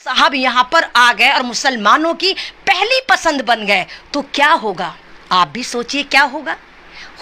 साहब यहाँ पर आ गए और मुसलमानों की पहली पसंद बन गए तो क्या होगा? आप भी सोचिए क्या होगा।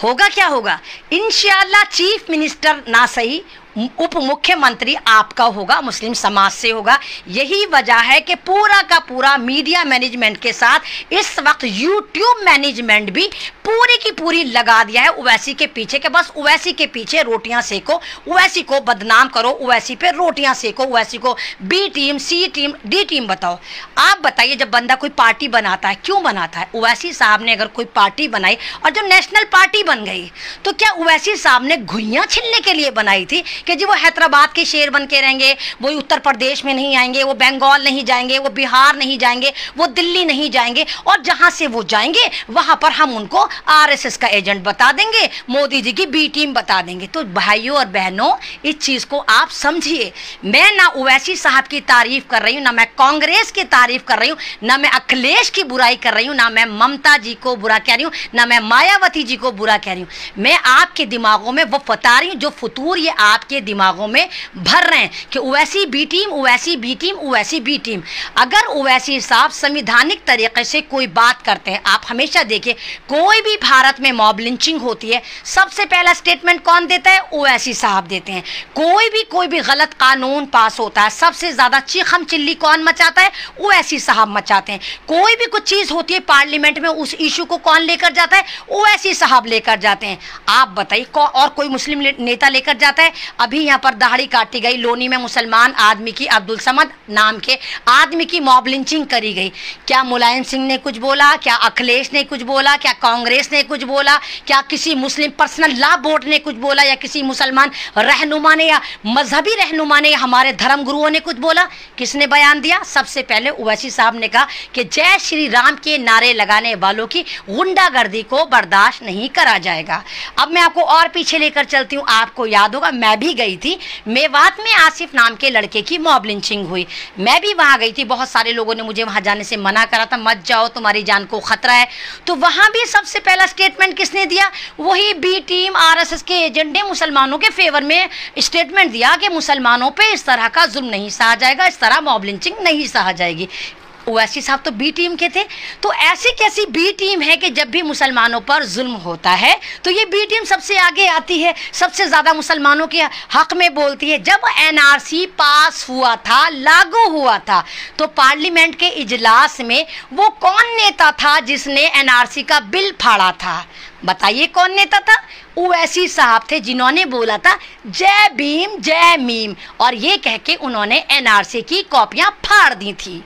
क्या होगा? इंशाअल्लाह चीफ मिनिस्टर ना सही, उप मुख्यमंत्री आपका होगा, मुस्लिम समाज से होगा। यही वजह है कि पूरा का पूरा मीडिया मैनेजमेंट के साथ इस वक्त यूट्यूब मैनेजमेंट भी पूरी की पूरी लगा दिया है ओवैसी के पीछे, के बस ओवैसी के पीछे रोटियां सेको, ओवैसी को बदनाम करो, ओवैसी पे रोटियां सेको, ओवैसी को बी टीम, सी टीम, डी टीम बताओ। आप बताइए, जब बंदा कोई पार्टी बनाता है, क्यों बनाता है? ओवैसी साहब ने अगर कोई पार्टी बनाई और जो नेशनल पार्टी बन गई, तो क्या ओवैसी साहब ने घुइयां छिलने के लिए बनाई थी कि जी वो हैदराबाद के शेर बन के रहेंगे, वो उत्तर प्रदेश में नहीं आएंगे, वो बंगाल नहीं जाएंगे, वो बिहार नहीं जाएंगे, वो दिल्ली नहीं जाएंगे, और जहां से वो जाएंगे वहां पर हम उनको आरएसएस का एजेंट बता देंगे, मोदी जी की बी टीम बता देंगे। तो भाइयों और बहनों, इस चीज को आप समझिए। मैं ना ओवैसी साहब की तारीफ कर रही हूँ, ना मैं कांग्रेस की तारीफ कर रही हूँ, ना मैं अखिलेश की बुराई कर रही हूँ, ना मैं ममता जी को बुरा कह रही हूँ, ना मैं मायावती जी को बुरा कह रही हूँ। मैं आपके दिमागों में वो बता रही हूँ जो फतूर ये आपके दिमागों में भर रहे हैं कि Owaisi B team, Owaisi B team, Owaisi B team. अगर ओवैसी साहब संवैधानिक तरीके से कोई बात करते हैं, आप हमेशा देखिए कोई भी भारत में मॉब लिंचिंग होती है, सबसे पहला स्टेटमेंट कौन देता है? ओवैसी साहब देते हैं। कोई भी गलत कानून पास होता है, सबसे ज्यादा चीखम चिल्ली कौन मचाता है? ओवैसी साहब मचाते हैं। कोई भी कुछ चीज होती है पार्लियामेंट में, उस इशू को कौन लेकर जाता है? ओवैसी साहब लेकर जाते हैं। आप बताइए और कोई मुस्लिम नेता लेकर जाता है? अभी यहाँ पर दाढ़ी काटी गई, लोनी में मुसलमान आदमी की, अब्दुल समद नाम के आदमी की मॉब लिंचिंग करी गई। क्या मुलायम सिंह ने कुछ बोला? क्या अखिलेश ने कुछ बोला? क्या कांग्रेस ने कुछ बोला? क्या किसी मुस्लिम पर्सनल लॉ बोर्ड ने कुछ बोला? या किसी मुसलमान रहनुमा ने या मजहबी रहनुमा ने या हमारे धर्म गुरुओं ने कुछ बोला? किसने बयान दिया? सबसे पहले ओवैसी साहब ने कहा कि जय श्री राम के नारे लगाने वालों की गुंडागर्दी को बर्दाश्त नहीं करा जाएगा। अब मैं आपको और पीछे लेकर चलती हूँ। आपको याद होगा, मैं भी गई थी मेवात में, आसिफ नाम के लड़के की मॉब लिंचिंग हुई। मैं भी वहां गई थी। बहुत सारे लोगों ने मुझे वहां जाने से मना करा था, मत जाओ, तुम्हारी जान को खतरा है। तो वहां भी सबसे पहला स्टेटमेंट किसने दिया? वही बी टीम, आरएसएस के एजेंट ने मुसलमानों के फेवर में स्टेटमेंट दिया कि मुसलमानों पे इस तरह का जुल्म नहीं सहा जाएगा, इस तरह मॉब लिंचिंग नहीं सहा जाएगी। ओवैसी साहब तो बी टीम के थे। तो ऐसी कैसी बी टीम है कि जब भी मुसलमानों पर जुल्म होता है तो ये बी टीम सबसे आगे आती है, सबसे ज़्यादा मुसलमानों के हक में बोलती है। जब एनआरसी पास हुआ था, लागू हुआ था, तो पार्लियामेंट के इजलास में वो कौन नेता था जिसने एनआरसी का बिल फाड़ा था? बताइए कौन नेता था? ओवैसी साहब थे, जिन्होंने बोला था जय भीम जय मीम, और ये कह के उन्होंने एनआरसी की कॉपियां फाड़ दी थी।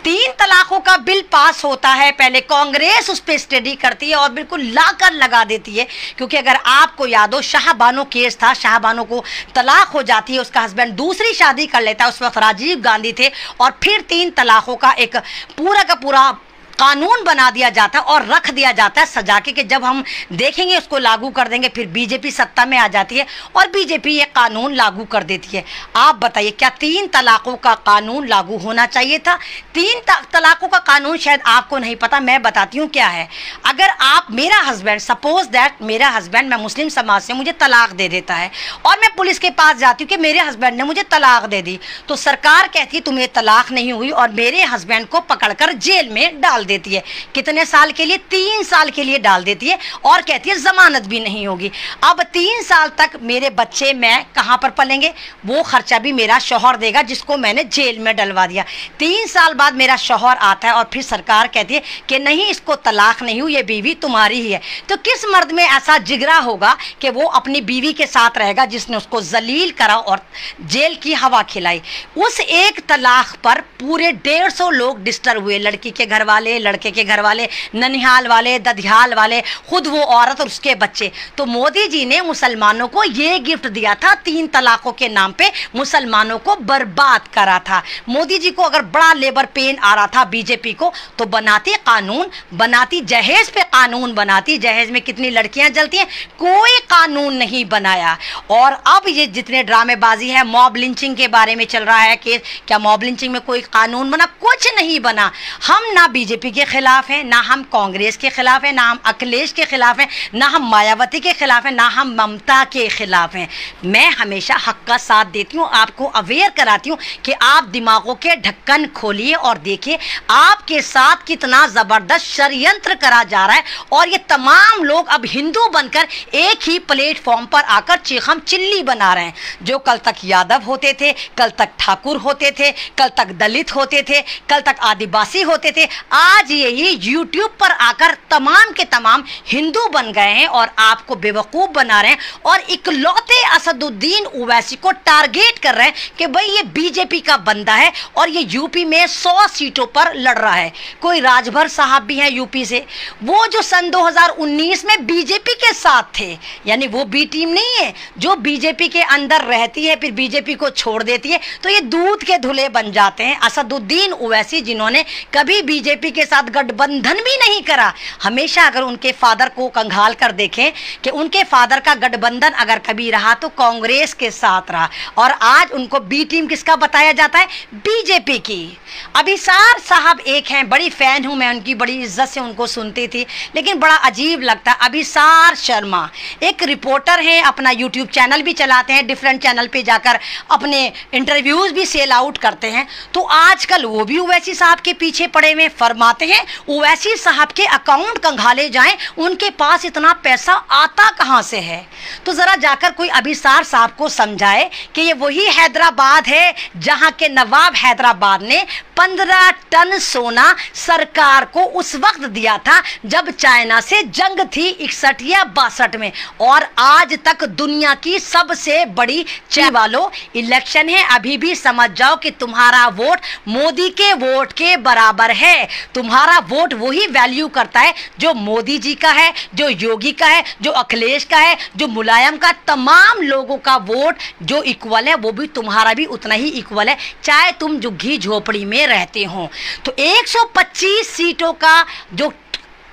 3 तलाकों का बिल पास होता है, पहले कांग्रेस उस पर स्टडी करती है और बिल्कुल लाकर लगा देती है। क्योंकि अगर आपको याद हो, शाहबानो केस था, शाहबानो को तलाक हो जाती है, उसका हस्बैंड दूसरी शादी कर लेता है, उस वक्त राजीव गांधी थे, और फिर 3 तलाकों का एक पूरा का पूरा कानून बना दिया जाता है और रख दिया जाता है सजा के कि जब हम देखेंगे उसको लागू कर देंगे। फिर बीजेपी सत्ता में आ जाती है और बीजेपी ये कानून लागू कर देती है। आप बताइए, क्या 3 तलाकों का कानून लागू होना चाहिए था? 3 तलाकों का कानून शायद आपको नहीं पता, मैं बताती हूँ क्या है। अगर आप, मेरा हस्बैंड, सपोज दैट मेरा हस्बैंड, मैं मुस्लिम समाज से, मुझे तलाक दे देता है और मैं पुलिस के पास जाती हूँ कि मेरे हस्बैंड ने मुझे तलाक दे दी, तो सरकार कहती है तुम्हें तलाक नहीं हुई और मेरे हस्बैंड को पकड़कर जेल में डाल देती है। कितने साल के लिए? 3 साल के लिए डाल देती है और कहती है जमानत भी नहीं होगी। अब 3 साल तक मेरे बच्चे मैं कहां पर पलेंगे? वो खर्चा भी मेरा शौहर देगा जिसको मैंने जेल में डलवा दिया। 3 साल बाद मेरा शौहर आता है और फिर सरकार कहती है कि नहीं, इसको तलाक नहीं हुई, ये बीवी तुम्हारी ही है। तो किस मर्द में ऐसा जिगरा होगा कि वो अपनी बीवी के साथ रहेगा जिसने उसको जलील करा और जेल की हवा खिलाई? उस एक तलाक पर पूरे 150 लोग डिस्टर्ब हुए, लड़की के घर वाले, लड़के के घर वाले, ननिहाल वाले, दधियाल वाले, खुद वो औरत और उसके बच्चे। तो मोदी जी ने मुसलमानों को ये गिफ्ट दिया था, 3 तलाकों के नाम पे मुसलमानों को बर्बाद करा था। मोदी जी को अगर बड़ा लेबर पेन आ रहा था बीजेपी को, तो बनाती कानून, बनाती जहेज पे कानून बनाती। जहेज में कितनी लड़कियां जलती हैं, कोई कानून नहीं बनाया। और अब ये जितने ड्रामेबाजी है, मॉब लिंचिंग के बारे में चल रहा है केस, क्या मॉब लिंचिंग में कोई कानून बना? कुछ नहीं बना। हम ना बीजेपी बीजेपी के खिलाफ हैं, ना हम कांग्रेस के खिलाफ हैं, ना हम अखिलेश के खिलाफ हैं, ना हम मायावती के खिलाफ हैं, ना हम ममता के खिलाफ हैं। मैं हमेशा हक का साथ देती हूँ, आपको अवेयर कराती हूँ कि आप दिमागों के ढक्कन खोलिए और देखिए आपके साथ कितना ज़बरदस्त षड्यंत्र करा जा रहा है। और ये तमाम लोग अब हिंदू बनकर एक ही प्लेटफॉर्म पर आकर चीखम चिल्ली बना रहे हैं। जो कल तक यादव होते थे, कल तक ठाकुर होते थे, कल तक दलित होते थे, कल तक आदिवासी होते थे, आज यही यूट्यूब पर आकर तमाम के तमाम हिंदू बन गए हैं और आपको बेवकूफ़ बना रहे हैं और इकलौते असदुद्दीन ओवैसी को टारगेट कर रहे हैं कि भाई ये बीजेपी का बंदा है और ये यूपी में 100 सीटों पर लड़ रहा है। कोई राजभर साहब भी हैं यूपी से, वो जो सन 2019 में बीजेपी के साथ थे, यानी वो बी टीम नहीं है जो बीजेपी के अंदर रहती है फिर बीजेपी को छोड़ देती है, तो ये दूध के धुले बन जाते हैं। असदुद्दीन ओवैसी जिन्होंने कभी बीजेपी के साथ गठबंधन भी नहीं करा, हमेशा अगर उनके फादर को कंगाल कर देखें कि उनके फादर का गठबंधन अगर कभी रहा तो कांग्रेस के साथ रहा, और आज उनको बी टीम किसका बताया जाता है? बीजेपी की। अभिसार साहब एक हैं, बड़ी फैन हूं मैं उनकी, बड़ी इज्जत से उनको सुनती थी, लेकिन बड़ा अजीब लगता है। अभिसार शर्मा एक रिपोर्टर हैं, अपना यूट्यूब चैनल भी चलाते हैं, डिफरेंट चैनल पे जाकर अपने इंटरव्यूज भी सेल आउट करते हैं। तो आजकल वो भी ओवैसी साहब के पीछे पड़े हुए, फरमाते हैं ओवैसी साहब के अकाउंट कंगाले जाएं, उनके पास इतना पैसा आता कहां से है? तो जरा जाकर कोई अभिसार साहब को समझाए कि ये वही हैदराबाद है जहां के नवाब हैदराबाद ने 15 टन सोना सरकार को उस वक्त दिया था जब चाइना से जंग थी 61 या 62 में, और आज तक दुनिया की सबसे बड़ी वालों इलेक्शन है, अभी भी समझ जाओ कि तुम्हारा वोट मोदी के वोट के बराबर है। तुम्हारा वोट वही वैल्यू करता है जो मोदी जी का है, जो योगी का है, जो अखिलेश का है, जो मुलायम का, तमाम लोगों का वोट जो इक्वल है वो भी तुम्हारा भी उतना ही इक्वल है, चाहे तुम झुग्गी झोपड़ी में रहते हो। तो 125 सीटों का जो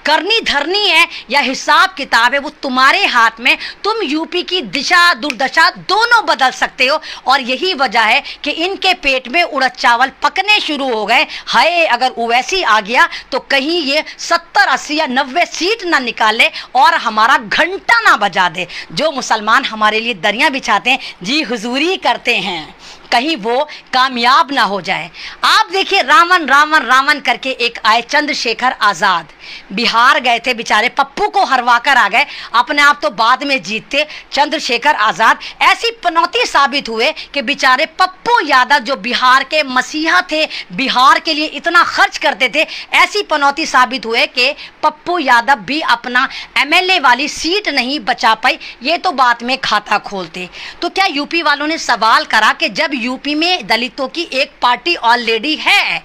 करनी धरनी है या हिसाब किताब है वो तुम्हारे हाथ में, तुम यूपी की दिशा दुर्दशा दोनों बदल सकते हो। और यही वजह है कि इनके पेट में उड़द चावल पकने शुरू हो गए। हाय अगर ओवैसी आ गया तो कहीं ये 70, 80 या 90 सीट ना निकाले और हमारा घंटा ना बजा दे। जो मुसलमान हमारे लिए दरियां बिछाते हैं, जी हुजूरी करते हैं, कहीं वो कामयाब ना हो जाए। आप देखिए रावण रावण रावण करके एक आए चंद्रशेखर आज़ाद, बिहार गए थे बेचारे, पप्पू को हरवा कर आ गए, अपने आप तो बाद में जीतते। चंद्रशेखर आज़ाद ऐसी पनौती साबित हुए कि बेचारे पप्पू यादव जो बिहार के मसीहा थे, बिहार के लिए इतना खर्च करते थे, ऐसी पनौती साबित हुए कि पप्पू यादव भी अपना एमएलए वाली सीट नहीं बचा पाई। ये तो बात में खाता खोलते। तो क्या यूपी वालों ने सवाल करा कि जब यूपी में दलितों की एक पार्टी ऑलरेडी है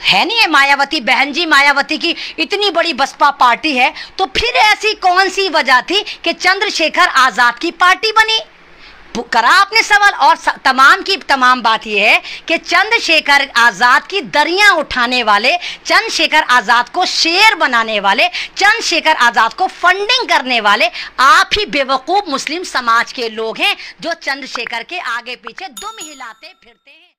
नहीं है, मायावती बहन जी, मायावती की इतनी बड़ी बसपा पार्टी है, तो फिर ऐसी कौन सी वजह थी कि चंद्रशेखर आज़ाद की पार्टी बनी? करा आपने सवाल। और तमाम की तमाम बात यह है कि चंद्रशेखर आज़ाद की दरियां उठाने वाले, चंद्रशेखर आज़ाद को शेर बनाने वाले, चंद्रशेखर आज़ाद को फंडिंग करने वाले आप ही बेवकूफ़ मुस्लिम समाज के लोग हैं जो चंद्रशेखर के आगे पीछे दुम हिलाते फिरते हैं।